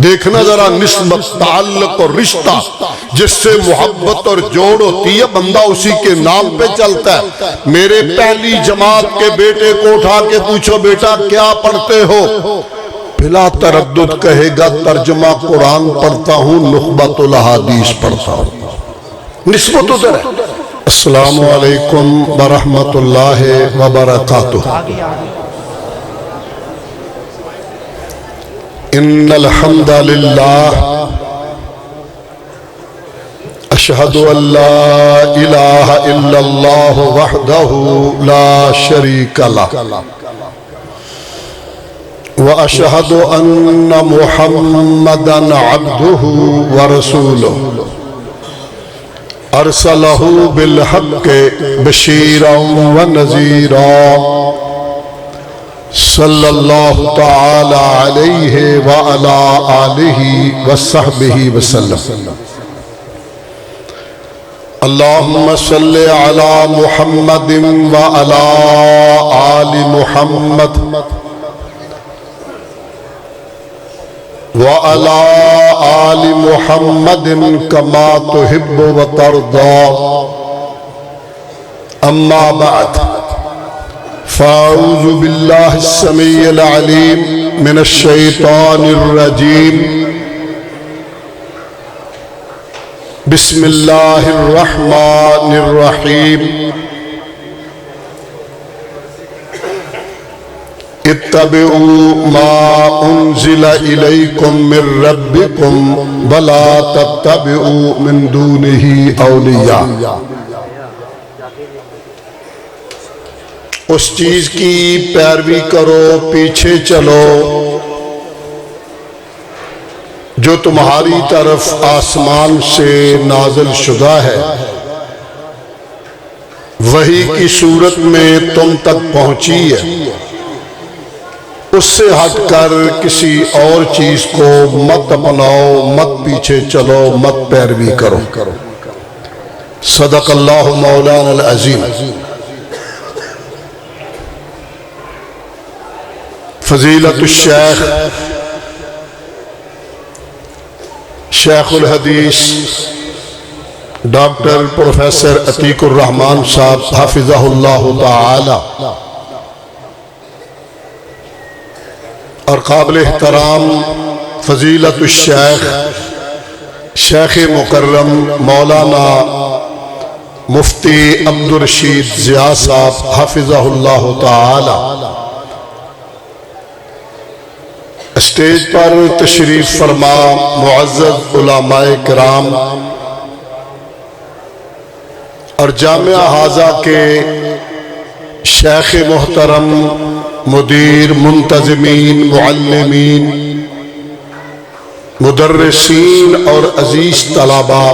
دیکھنا ذرا نسبت، تعلق اور رشتہ جس سے محبت اور جوڑ ہوتی ہے، بندہ اسی کے نام پہ چلتا ہے۔ میرے پہلی جماعت کے بیٹے کو اٹھا کے پوچھو بیٹا کیا پڑھتے ہو، بلا تردد کہے گا ترجمہ قرآن پڑھتا ہوں، نخبۃ الاحادیث پڑھتا ہوں۔ نسبت ادھر ہے۔ السلام علیکم ورحمۃ اللہ وبرکاتہ۔ ان الحمد للہ اشہد ان لا الہ الا اللہ وحدہ لا شریک لہ واشہد ان محمدا عبدہ ورسولہ ارسلہ بالحق بشیرا ونذیرا صلی اللہ تعالی علیہ وعلا آلہ وصحبہ وسلم۔ اللہم صلی علی محمد وعلا آل محمد وعلا آل محمد کما تحب وترضى، اما بعد فاعوذ باللہ السمیع العلیم من الشیطان الرجیم، بسم اللہ الرحمن الرحیم، اتبعوا ما انزل الیکم من ربکم ولا تتبعوا من دونہ اولیاء۔ اس چیز کی پیروی کرو، پیچھے چلو جو تمہاری طرف آسمان سے نازل شدہ ہے، وحی کی صورت میں تم تک پہنچی ہے، اس سے ہٹ کر کسی اور چیز کو مت اپناؤ، مت پیچھے چلو، مت پیروی کرو۔ صدق اللہ مولانا العظیم۔ فضیلت الشیخ شیخ الحدیث ڈاکٹر پروفیسر عتیق الرحمن صاحب حفظہ اللہ تعالی اور قابل احترام فضیلت الشیخ شیخ مکرم مولانا مفتی عبدالرشید ضیاء صاحب حفظہ اللہ تعالی، اسٹیج پر تشریف فرما معزز علماء کرام اور جامعہ حاضہ کے شیخ محترم، مدیر، منتظمین، معلمین، مدرسین اور عزیز طلبہ،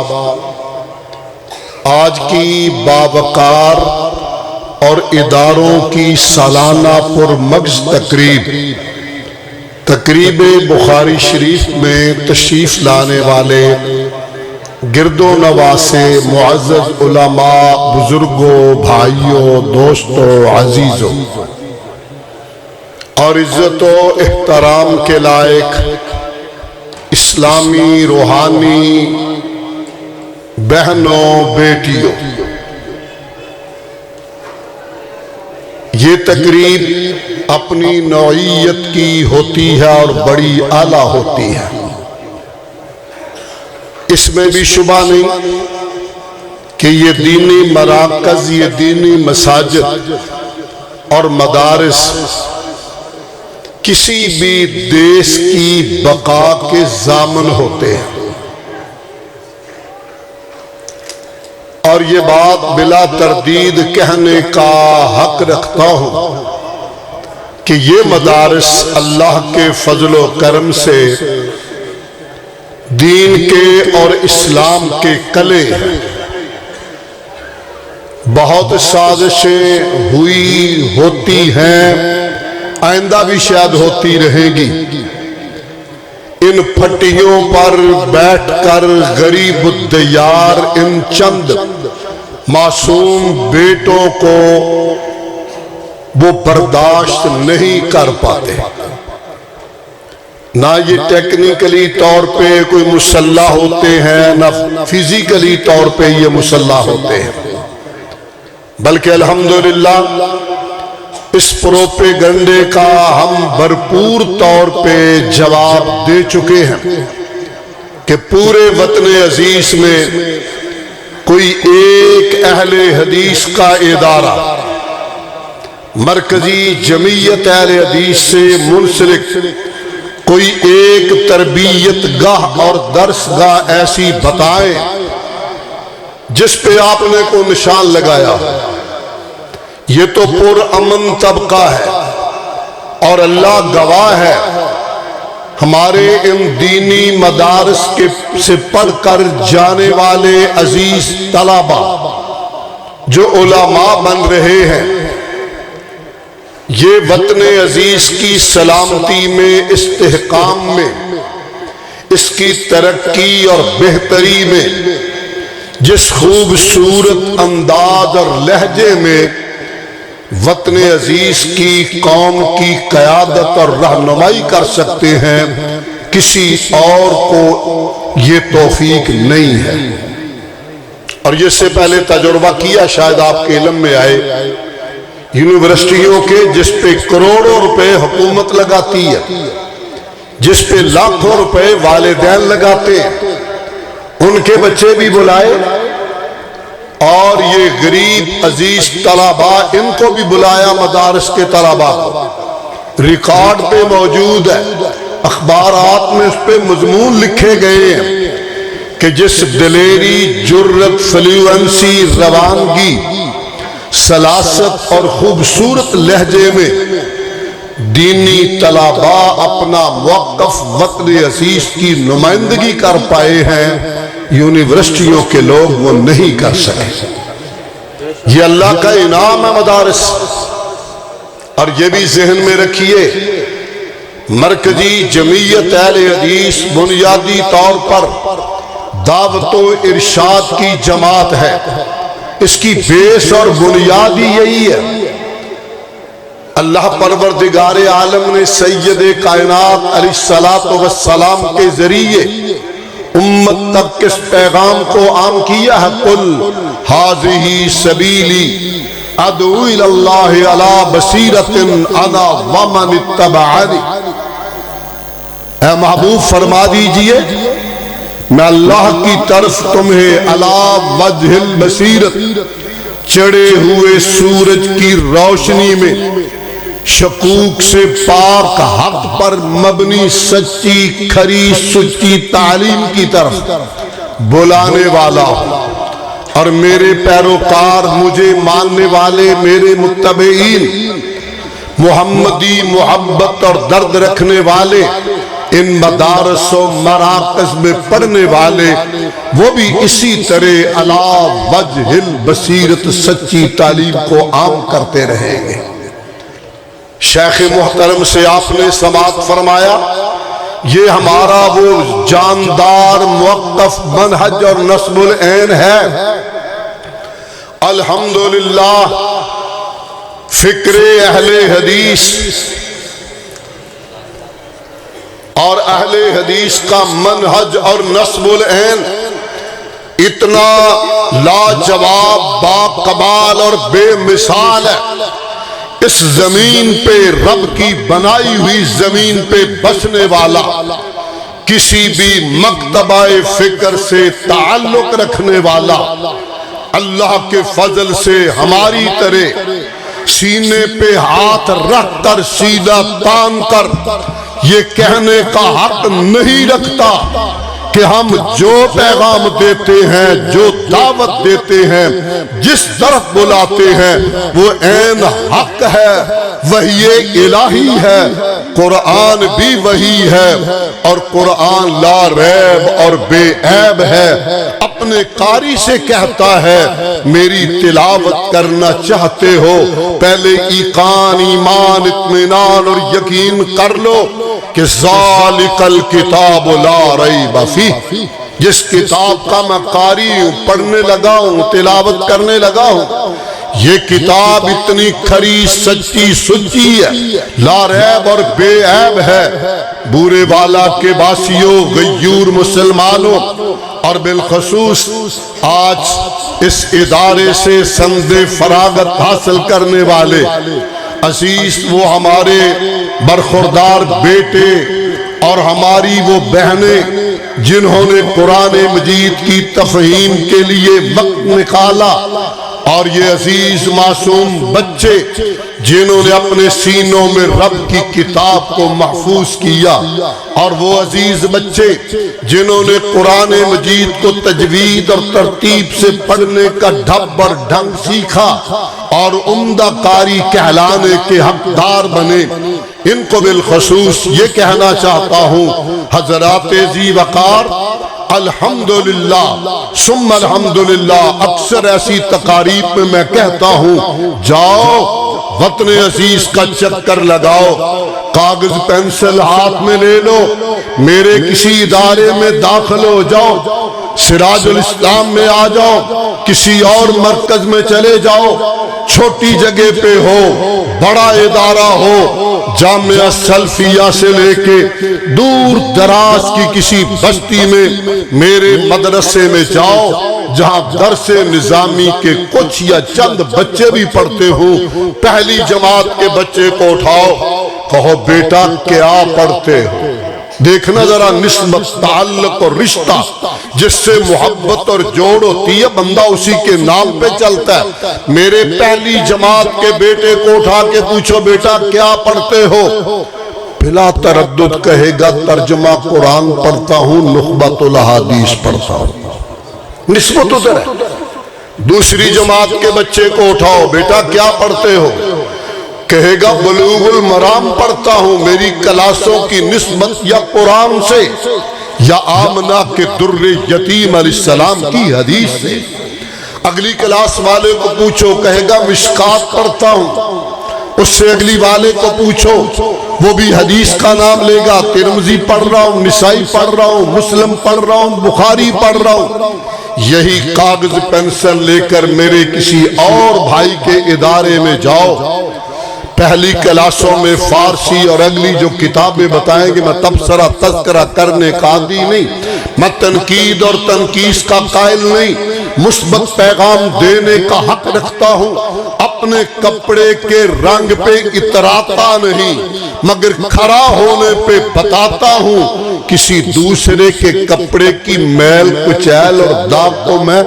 آج کی باوقار اور اداروں کی سالانہ پرمغز تقریب بخاری شریف میں تشریف لانے والے گرد و نواسے معزز علماء، بزرگوں، بھائیوں، دوستوں، عزیزوں اور عزت و احترام کے لائق اسلامی روحانی بہنوں، بیٹیوں، یہ تقریب اپنی نوعیت کی ہوتی ہے اور بڑی اعلیٰ ہوتی ہے، اس میں بھی شبہ نہیں کہ یہ دینی مراکز، یہ دینی مساجد اور مدارس کسی بھی دیش کی بقا کے ضامن ہوتے ہیں، اور یہ بات بلا تردید کہنے کا حق رکھتا ہوں کہ یہ مدارس اللہ کے فضل و کرم سے دین کے اور اسلام کے کلے ہیں۔ بہت سازشیں ہوئی، ہوتی ہیں، آئندہ بھی شاید ہوتی رہیں گی۔ ان پھٹیوں پر بیٹھ کر غریب الدیار ان چند معصوم بیٹوں کو وہ برداشت نہیں کر پاتے۔ نہ یہ ٹیکنیکلی طور پہ کوئی مسلح ہوتے ہیں، نہ فزیکلی طور پہ یہ مسلح ہوتے ہیں، بلکہ الحمدللہ اس پروپیگنڈے کا ہم بھرپور طور پہ جواب دے چکے ہیں کہ پورے وطن عزیز میں کوئی ایک اہل حدیث کا ادارہ مرکزی جمعیت اہل حدیث سے منسلک کوئی ایک تربیت گاہ اور درس گاہ ایسی بتائیں جس پہ آپ نے کو نشان لگایا، یہ تو پر امن طبقہ ہے، اور اللہ گواہ ہے ہمارے ان دینی مدارس سے پڑھ کر جانے والے عزیز طلبہ جو علماء بن رہے ہیں، یہ وطن عزیز کی سلامتی میں، استحکام میں، اس کی ترقی اور بہتری میں جس خوبصورت انداز اور لہجے میں وطن عزیز کی قوم کی قیادت اور رہنمائی کر سکتے ہیں، کسی اور کو یہ توفیق نہیں ہے۔ اور یہ سے پہلے تجربہ کیا، شاید آپ کے علم میں آئے، یونیورسٹیوں کے جس پہ کروڑوں روپے حکومت لگاتی ہے، جس پہ لاکھوں روپے والدین لگاتے ہیں، ان کے بچے بھی بلائے، اور یہ غریب عزیز طلباء ان کو بھی بلایا، مدارس کے طلباء ریکارڈ پہ موجود ہے، اخبارات میں اس پہ مضمون لکھے گئے ہیں کہ جس دلیری، جرت، فلوئنسی، روانگی، سلاست اور خوبصورت لہجے میں دینی طلباء اپنا موقف وطن عزیز کی نمائندگی کر پائے ہیں، یونیورسٹیوں کے لوگ وہ نہیں کر سکے۔ یہ اللہ کا انعام ہے مدارس۔ اور یہ بھی ذہن میں رکھیے، مرکزی جمعیت اہل حدیث بنیادی طور پر دعوت و ارشاد کی جماعت ہے، اس کی بیس اور بنیادی یہی ہے۔ اللہ پروردگار عالم نے سید کائنات علیہ السلام کے ذریعے امت تک کس پیغام کو عام کیا ہے؟ قل ھذہ سبیلی ادعو الی اللہ علی بصیرۃ انا ومن اتبعنی۔ اے محبوب فرما دیجئے میں اللہ کی طرف تمہیں علی وجہ البصیرت، چڑھے ہوئے سورج کی روشنی میں شکوک سے پاک حق پر مبنی سچی کھری سچی تعلیم کی طرف بلانے والا ہوں، اور میرے پیروکار، مجھے ماننے والے، میرے متبعین، محمدی محبت اور درد رکھنے والے، ان مدارس و مراکز میں پڑھنے والے، وہ بھی اسی طرح علی وجہ البصیرت سچی تعلیم کو عام کرتے رہیں گے۔ شیخ محترم سے آپ نے سماعت فرمایا، یہ ہمارا وہ جاندار موقف منہج اور نصب العین ہے۔ الحمدللہ فکر اہل حدیث اور اہل حدیث کا منہج اور نصب العین اتنا لاجواب، باکمال اور بے مثال ہے، اس زمین پہ، رب کی بنائی ہوئی زمین پہ بسنے والا، کسی بھی مکتبہ فکر سے تعلق رکھنے والا، اللہ کے فضل سے ہماری طرح سینے پہ ہاتھ رکھ کر سیدھا تان کر یہ کہنے کا حق نہیں رکھتا کہ ہم جو پیغام دیتے ہیں، جو دعوت دیتے ہیں، جس طرف بلاتے ہیں، وہ عین حق ہے، وحی الہی ہے، قرآن بھی وحی ہے، اور قرآن لا ریب اور بے عیب ہے۔ اپنے قاری سے کہتا ہے میری تلاوت کرنا چاہتے ہو، پہلے ایمان، اطمینان اور یقین کر لو کہ ذالک الکتاب لا ریب فیہ، جس کتاب کا میں قاری ہوں، پڑھنے لگا ہوں، تلاوت کرنے لگا ہوں، یہ کتاب اتنی کھری سچی سچی ہے، لا ریب اور بے عیب ہے۔ بورے والا کے باسیوں، غیور مسلمانوں، اور بالخصوص آج اس ادارے سے سند فراغت حاصل کرنے والے عزیز وہ ہمارے برخوردار بیٹے اور ہماری وہ بہنیں جنہوں نے قرآن مجید کی تفہیم کے لیے وقت نکالا، اور یہ عزیز معصوم بچے جنہوں نے اپنے سینوں میں رب کی کتاب کو محفوظ کیا، اور وہ عزیز بچے جنہوں نے قرآن مجید کو تجوید اور ترتیب سے پڑھنے کا ڈھب اور ڈھنگ سیکھا اور عمدہ قاری کہلانے کے حقدار بنے، ان کو بالخصوص یہ کہنا چاہتا ہوں حضرات ذی وقار، الحمدللہ ثم الحمدللہ۔ اکثر ایسی تقاریب میں میں کہتا ہوں جاؤ وطن عزیز کا چکر لگاؤ، کاغذ پینسل ہاتھ میں لے لو، میرے کسی ادارے میں داخل ہو جاؤ، سراج الاسلام میں آ جاؤ، کسی اور مرکز میں چلے جاؤ، چھوٹی جگہ پہ ہو بڑا ادارہ ہو، جامعہ سلفیہ سے لے کے دور دراز کی کسی بستی میں میرے مدرسے میں جاؤ جہاں درس نظامی کے کچھ یا چند بچے بھی پڑھتے ہوں، پہلی جماعت کے بچے کو اٹھاؤ، کہو بیٹا کیا پڑھتے ہو؟ دیکھنا ذرا نسبت، تعلق اور رشتہ جس سے محبت اور جوڑ ہوتی ہے، بندہ اسی کے نام پہ چلتا ہے۔ میرے پہلی جماعت کے بیٹے کو اٹھا کے پوچھو بیٹا کیا پڑھتے ہو؟ بلا تردد کہے گا ترجمہ قرآن پڑھتا ہوں، نخبۃ الاحادیث پڑھتا ہوں۔ نسبت ادھر ہے۔ دوسری جماعت کے بچے کو اٹھاؤ، بیٹا کیا پڑھتے ہو؟ کہے گا بلوغ المرام پڑھتا ہوں، میری کلاسوں کی نسبت یا قرآن سے یا آمنہ کے در یتیم علیہ السلام کی حدیث سے۔ اگلی کلاس والے کو پوچھو، کہے گا مشکات پڑھتا ہوں۔ اس سے اگلی والے کو پوچھو، وہ بھی حدیث کا نام لے گا، ترمذی پڑھ رہا ہوں، نسائی پڑھ رہا ہوں، مسلم پڑھ رہا ہوں، بخاری پڑھ رہا ہوں۔ یہی کاغذ پینسل لے کر میرے کسی اور بھائی کے ادارے میں جاؤ، پہلی کلاسوں میں فارسی اور اگلی جو کتابیں بتائیں گے، میں تبصرہ تذکرہ کرنے کا عادی نہیں، میں تنقید اور تنقیس کا قائل نہیں، مثبت پیغام دینے کا حق رکھتا ہوں، اپنے کپڑے کے رنگ پہ اتراتا نہیں مگر کھڑا ہونے پہ بتاتا ہوں، کسی دوسرے کے کپڑے کی میل کچیل اور داغ کو میں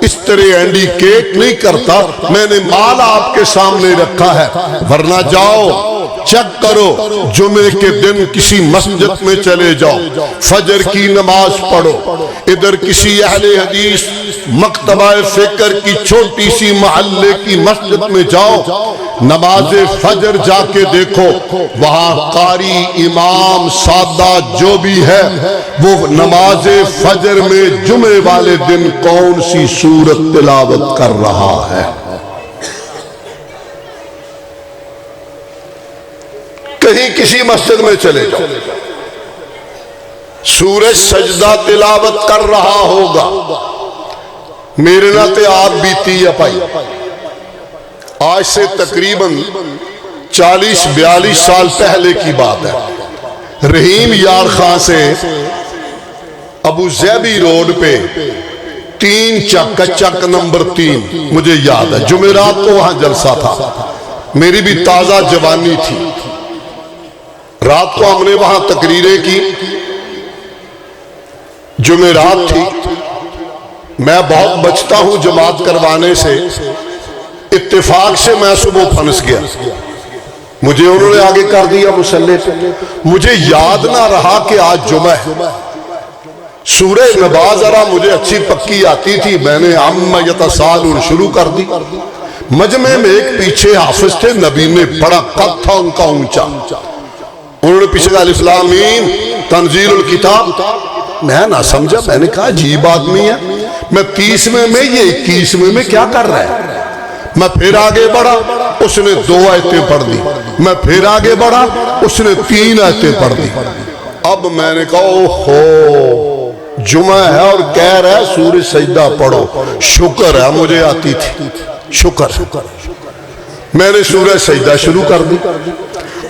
اس طرح انڈیکیٹ نہیں کرتا، میں نے مال آپ کے سامنے رکھا ہے، ورنہ جاؤ چیک کرو، جمعے کے دن کسی مسجد میں چلے جاؤ، فجر کی نماز پڑھو، ادھر کسی اہل حدیث مکتبہ فکر کی چھوٹی سی محلے کی مسجد میں جاؤ، نماز فجر جا کے دیکھو، وہاں قاری امام سادہ جو بھی ہے وہ نماز فجر میں جمعے والے دن کون سی سورت تلاوت کر رہا ہے؟ کہیں کسی مسجد میں چلے جاؤ، سورہ سجدہ تلاوت کر رہا ہوگا، میرے ناتے آپ بیتی ہے پائی، آج سے تقریباً 40-42 سال پہلے کی بات ہے، رحیم یار خان سے ابو زیبی روڈ پہ 3 چک نمبر 3 مجھے یاد ہے، جمعرات کو وہاں جلسہ تھا، میری بھی تازہ جوانی تھی، رات کو ہم نے وہاں تقریریں کی، جمعرات تھی، میں بہت بچتا ہوں جماعت کروانے سے، اتفاق سے میں صبح پھنس گیا، مجھے انہوں نے آگے کر دیا مصلی پہ، مجھے یاد نہ رہا کہ آج جمعہ ہے، سورہ نبا ذرا مجھے اچھی پکی آتی تھی، میں نے عَمَّ یَتَسَاءَلُونَ شروع کر دی، مجمع میں ایک پیچھے حافظ تھے، نبی نے بڑا قد تھا ان کا اونچا، انہوں نے پیچھے الف لام میم تنزیل الکتاب، میں نہ سمجھا، میں نے کہا عجیب آدمی ہے، میں 30ویں میں یہ 21ویں میں کیا کر رہا ہے؟ میں پھر آگے بڑھا، اس نے 2 آیتیں پڑھ دی، میں پھر آگے بڑھا، اس نے 3 آیتیں پڑھ دی، اب میں نے کہا اوہو جمعہ ہے اور کہہ رہا ہے سورہ سجدہ پڑھو، شکر ہے مجھے آتی تھی، شکر. میں نے سورہ سجدہ شروع کر دی.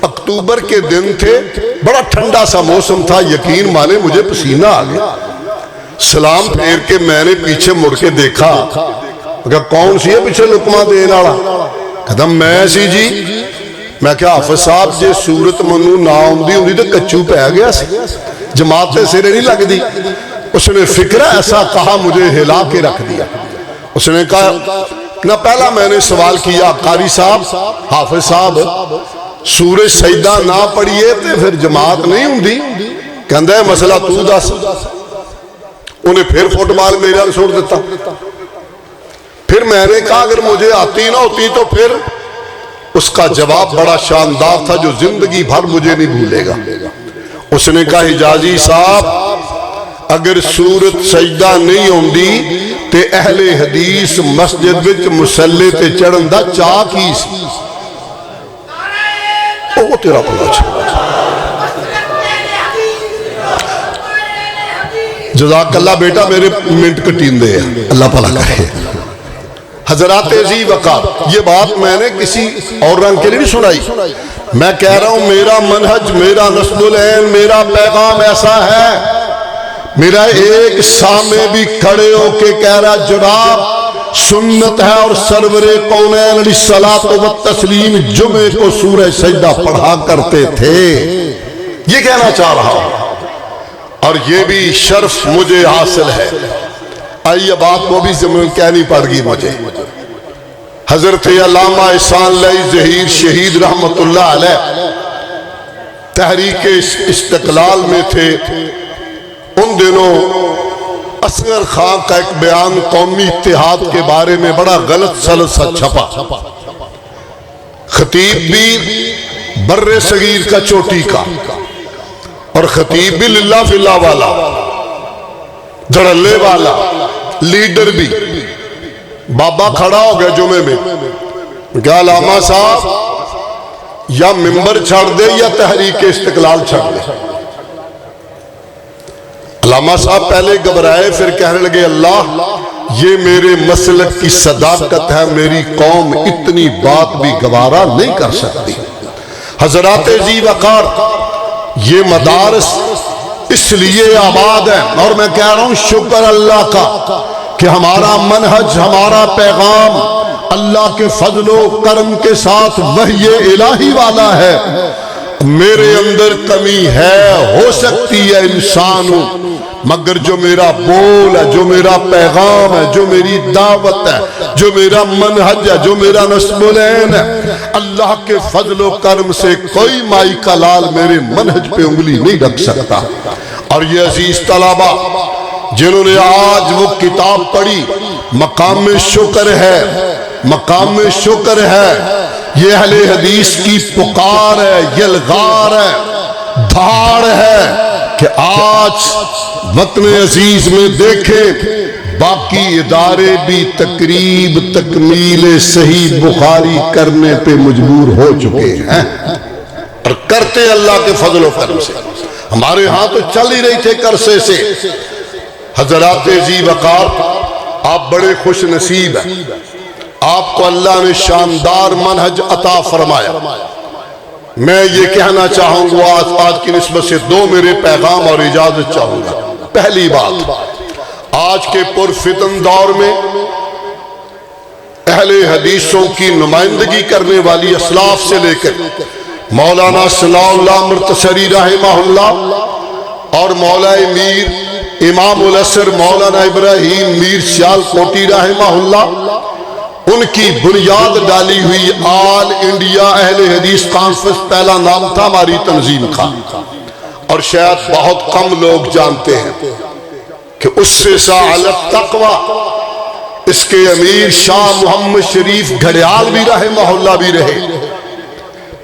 اکتوبر کے دن تھے, بڑا ٹھنڈا سا موسم تھا, یقین مانے مجھے پسینہ آ گیا. سلام پھیر کے میں نے پیچھے مڑ کے دیکھا, کہا کون سی ہے پیچھے لقمہ دین والا؟ کہتا میں سی جی. میں کہا حافظ صاحب جے سورت منو نہ آمدی ہوندی تو کچو پہ گیا سی, جماعت سرے نہیں لگ دی. اس نے فکرہ ایسا کہا, مجھے ہلا کے رکھ دیا. اس نے کہا نہ, پہلا میں نے سوال کیا قاری صاحب حافظ صاحب سورہ سجدہ نہ پڑھیے تو پھر جماعت نہیں ہوندی؟ کہندہ ہے مسئلہ تو دس. انہیں پھر فٹ بال میرے حال چھوڑ دیتا. پھر میں نے کہا اگر مجھے آتی نہ ہوتی تو پھر. اس کا جواب بڑا شاندار تھا جو زندگی بھر مجھے نہیں بھولے گا. اس نے کہا حجازی صاحب اگر سورت سجدہ نہیں ہوندی تے اہل حدیث مسجد وچ مسلے تے چڑھن دا چاہ کی سی؟ وہ تیرا بھلا چھوڑا. جزاک اللہ بیٹا, میرے منٹ کٹین دے ہیں, اللہ پالا کرے. حضرات عزیز وقار, یہ بات میں نے کسی اور رنگ کے لیے نہیں سنائی. میں کہہ رہا ہوں میرا منہج, میرا نسب العین, میرا پیغام ایسا ہے. میرا ایک سامنے بھی کھڑے ہو کے کہہ رہا جناب سنت ہے اور سرور کونین علیہ الصلوۃ والتسلیم جمعے کو سورہ سجدہ پڑھا کرتے تھے, یہ کہنا چاہ رہا ہوں. اور یہ بھی شرف مجھے حاصل ہے. آئیے بات وہ بھی زمین کہنی پڑ گی مجھے. حضرت علامہ احسان اللہ ظہیر شہید رحمت اللہ علیہ تحریک استقلال میں تھے. ان دنوں اصغر خان کا ایک بیان قومی اتحاد کے بارے میں بڑا غلط سلط سا چھپا. خطیب بھی بر صغیر کا چوٹی کا, اور خطیب بھی للہ فی اللہ والا, دھڑلے والا, لیڈر بھی. بابا کھڑا ہو گیا جمعے میں, کیا علامہ صاحب یا ممبر چھڑ دے یا تحریک استقلال چھڑ دے؟ علامہ صاحب پہلے گھبرائے, پھر کہنے لگے اللہ یہ میرے مسلک کی صداقت ہے, میری قوم اتنی بات بھی گوارا نہیں کر سکتی. حضرات عزیز وقار, یہ مدارس اس لیے آباد ہے, اور میں کہہ رہا ہوں شکر اللہ کا کہ ہمارا منہج, ہمارا پیغام اللہ کے فضل و کرم کے ساتھ وحی الہی والا ہے. میرے اندر کمی ہے, ہو سکتی ہے انسان ہوں, مگر جو میرا بول ہے, جو میرا پیغام ہے, جو میری دعوت ہے, جو میرا منہج ہے, جو میرا نسب العین ہے, اللہ کے فضل و کرم سے کوئی مائی کا لال میرے منہج پہ انگلی نہیں رکھ سکتا. اور یہ عزیز طلبہ جنہوں نے آج وہ کتاب پڑھی, مقام شکر ہے, مقام شکر ہے. یہ اہل حدیث کی پکار ہے, یلغار ہے, دھاڑ ہے کہ آج وطن عزیز میں دیکھیں باقی ادارے بھی تقریب تکمیل صحیح بخاری کرنے پہ مجبور ہو چکے ہیں, اور کرتے اللہ کے فضل و کرم سے. ہمارے ہاں تو چل ہی رہی تھے کرسے سے. حضرات عزیز وقار, آپ بڑے خوش نصیب ہیں, آپ کو اللہ نے شاندار منہج عطا فرمایا. میں یہ کہنا چاہوں گا آج کی نسبت سے دو میرے پیغام اور اجازت چاہوں گا. پہلی بات, آج کے پرفتن دور میں اہل حدیثوں کی نمائندگی کرنے والی اسلاف سے لے کر مولانا ثناء اللہ مرتسری رحمہ اللہ اور مولانا میر امام الاسر مولانا ابراہیم میر سیال کوٹی رحمہ اللہ, ان کی بنیاد ڈالی ہوئی آل انڈیا اہل حدیث کانفرنس, پہلا نام تھا ہماری تنظیم کا, اور شاید بہت کم لوگ جانتے ہیں کہ اس سے ساعل التقوی اس کے امیر شاہ محمد شریف گھڑیال بھی رحمہ اللہ بھی رہے.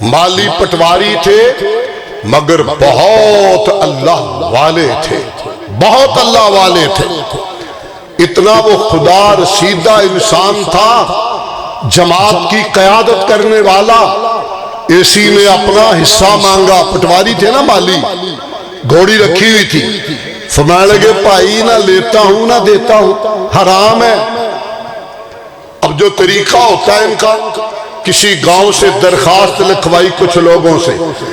مالی پٹواری تھے مگر بہت اللہ والے تھے, بہت اللہ والے تھے. اتنا وہ خدا رسیدہ انسان تھا, جماعت کی قیادت کرنے والا. اسی نے اپنا حصہ مانگا, پٹواری تھے نا مالی, گھوڑی رکھی ہوئی تھی, فرمانے لگے بھائی نہ لیتا ہوں نہ دیتا ہوں, حرام ہے. اب اب جو طریقہ ہوتا ہے ان کا، کسی گاؤں سے درخواست لکھوائی کچھ لوگوں سے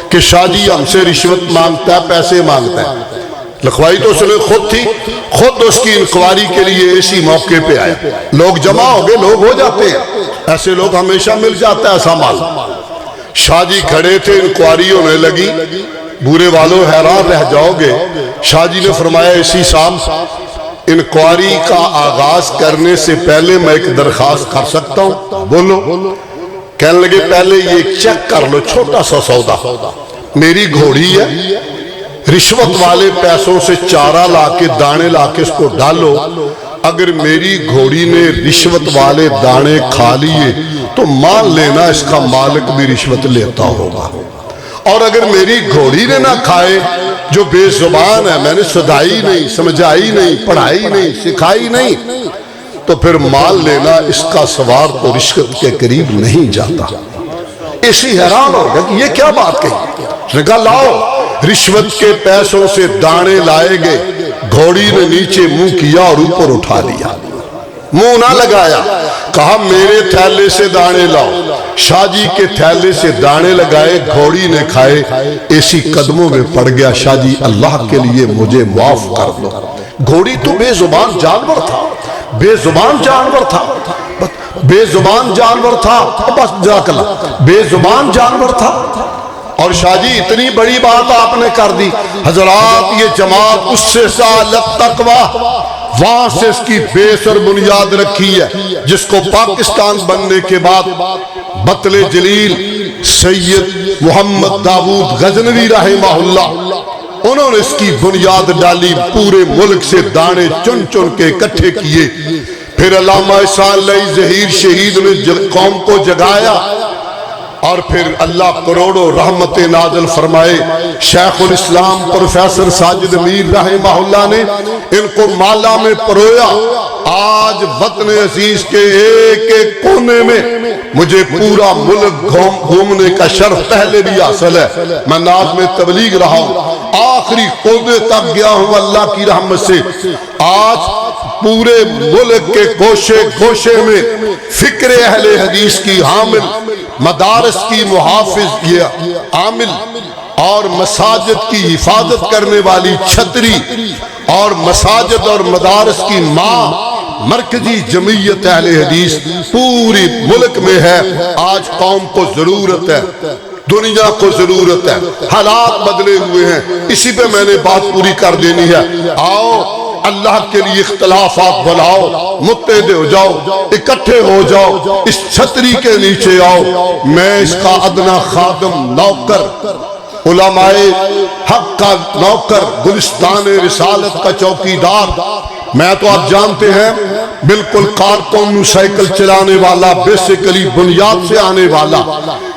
کہ شاہ جی ہم سے رشوت مانگتا ہے، پیسے مانگتا ہے، لکھوائی تو اس نے خود تھی، خود اس کی انکوائری کے لیے اسی موقع پہ آیا، لوگ جمع ہو گئے، لوگ ہو جاتے ہیں، ایسے لوگ ہمیشہ مل جاتا ہے ایسا مال۔ شاہ جی کھڑے تھے، انکوائری ہونے لگی، بورے والوں حیران رہ جاؤ گے۔ شاہ جی نے فرمایا اسی صاحب انکوائری کا آغاز کرنے سے پہلے میں ایک درخواست کر سکتا ہوں؟ بولو۔ کہنے لگے پہلے یہ چیک کر لو، چھوٹا سا سودا، میری گھوڑی ہے، رشوت والے پیسوں سے چارہ لا کے دانے لا کے اس کو ڈالو، اگر میری گھوڑی نے رشوت والے دانے کھا لیے تو مان لینا اس کا مالک بھی رشوت لیتا ہوگا، اور اگر میری گھوڑی نے نہ کھائے، جو بے زبان ہے، میں نے سدائی نہیں، سمجھائی نہیں، پڑھائی نہیں، سکھائی نہیں، تو پھر مان لینا اس کا سوار تو رشوت کے قریب نہیں جاتا۔ اسی حیران ہو گیا کہ یہ کیا بات کہی؟ اس نے کہا لاؤ، رشوت کے پیسوں سے دانے لائے گئے، گھوڑی نے نیچے منہ کیا اور اوپر اٹھا لیا، منہ نہ لگایا، کہا میرے تھیلے سے دانے لاؤ، شاہ جی کے تھیلے سے دانے لگائے، گھوڑی نے کھائے، ایسی قدموں میں پڑ گیا، شاہ جی اللہ کے لیے مجھے معاف کر دو۔ گھوڑی تو بے زبان جانور تھا، بے زبان جانور تھا، بے زبان جانور تھا، بس جزاک اللہ، بے زبان جانور تھا، اور شاہ جی اتنی بڑی بات آپ نے کر دی۔ حضرات یہ جماعت اس سے سالت تقویٰ، وہاں سے اس کی بیس اور بنیاد رکھی ہے، جس کو پاکستان بننے کے بعد بطل جلیل سید محمد داؤد غزنوی رحمہ اللہ، انہوں نے اس کی بنیاد ڈالی، پورے ملک سے دانے چن چن کے اکٹھے کیے، پھر علامہ احسان اللہ ظہیر شہید نے قوم کو جگایا، اور پھر اللہ کروڑوں رحمت نازل فرمائے۔ شیخ الاسلام پروفیسر ساجد میر رحمہ اللہ نے ان کو مالا میں پرویا۔ آج وطن عزیز کے ایک ایک کونے میں مجھے پورا ملک گھومنے کا شرف پہلے بھی حاصل ہے، میں ناز میں تبلیغ رہا ہوں، آخری عہدے تک گیا ہوں اللہ کی رحمت سے۔ آج پورے ملک کے گوشے گوشے میں فکر اہل حدیث کی حامل، مدارس کی محافظ یہ عامل، اور مساجد کی حفاظت کرنے والی چھتری، اور مساجد اور مدارس کی ماں مرکزی جمعیت اہل حدیث پوری ملک میں ہے۔ آج قوم کو ضرورت ہے، دنیا کو ضرورت ہے، حالات بدلے ہوئے ہیں، اسی پہ میں نے بات پوری کر دینی ہے۔ آؤ اللہ کے لیے اختلافات بلاؤ، متحد ہو جاؤ، اکٹھے ہو جاؤ، اس چھتری کے نیچے آؤ۔ میں اس کا ادنا خادم، نوکر، علماء حق کا نوکر، گلستان رسالت کا چوکیدار، میں تو آپ جانتے ہیں بالکل کارکن، سائیکل چلانے والا، بیسیکلی بنیاد سے آنے والا۔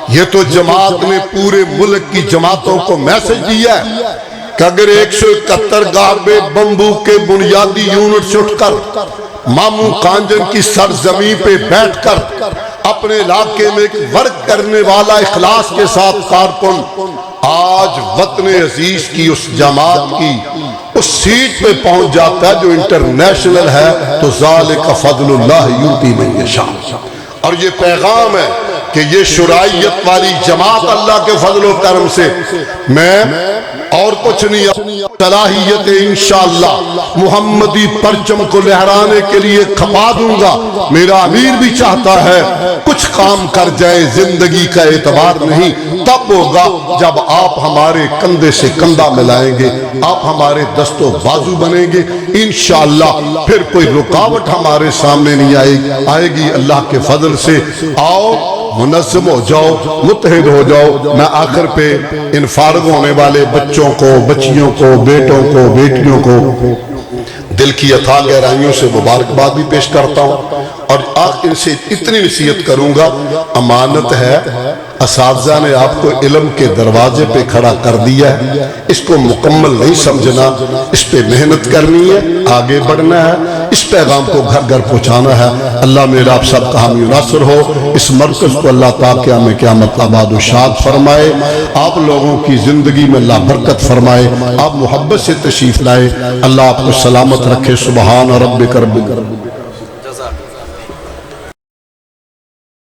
یہ تو جماعت نے پورے ملک کی جماعتوں کو میسج دیا ہے کہ اگر 171 گاربے بمبو کے بنیادی یونٹ سے اٹھ کر ماموں کانجن کی سرزمین پہ بیٹھ کر اپنے علاقے میں ایک ورک کرنے والا اخلاص کے ساتھ کارکن آج وطن عزیز کی اس جماعت کی اس سیٹ پہ پہنچ جاتا ہے جو انٹرنیشنل ہے، تو ذالک فضل اللہ یؤتی من یشاء۔ اور یہ پیغام ہے کہ یہ شرائعت والی جماعت اللہ کے فضل و کرم سے، میں اور کچھ نہیں، صلاحیت انشاءاللہ محمدی پرچم کو لہرانے کے لیے کھپا دوں گا۔ میرا امیر بھی چاہتا ہے کچھ کام کر جائے، زندگی کا اعتبار نہیں تب ہوگا جب آپ ہمارے کندھے سے کندھا ملائیں گے، آپ ہمارے دست و بازو بنیں گے انشاءاللہ، پھر کوئی رکاوٹ ہمارے سامنے نہیں آئے گی اللہ کے فضل سے۔ آؤ منظم ہو جاؤ، متحد ہو جاؤ۔ میں آخر پہ ان فارغ ہونے والے بچوں کو، بچیوں کو، بیٹوں کو، بیٹیوں کو دل کی اتھا گہرائیوں سے مبارکباد بھی پیش کرتا ہوں، اور ان سے اتنی نصیحت کروں گا، امانت ہے، اساتذہ نے آپ کو علم کے دروازے پہ کھڑا کر دیا ہے، اس کو مکمل نہیں سمجھنا، اس پہ محنت کرنی ہے، آگے بڑھنا ہے، اس پیغام کو گھر گھر پہنچانا ہے۔ اللہ میرا آپ سب کا حامی و ناصر ہو، اس مرکز کو اللہ تعالیٰ قیام قیامت آباد و شاد فرمائے، آپ لوگوں کی زندگی میں اللہ برکت فرمائے، آپ محبت سے تشریف لائے، اللہ آپ کو سلامت رکھے۔ سبحان ربک رب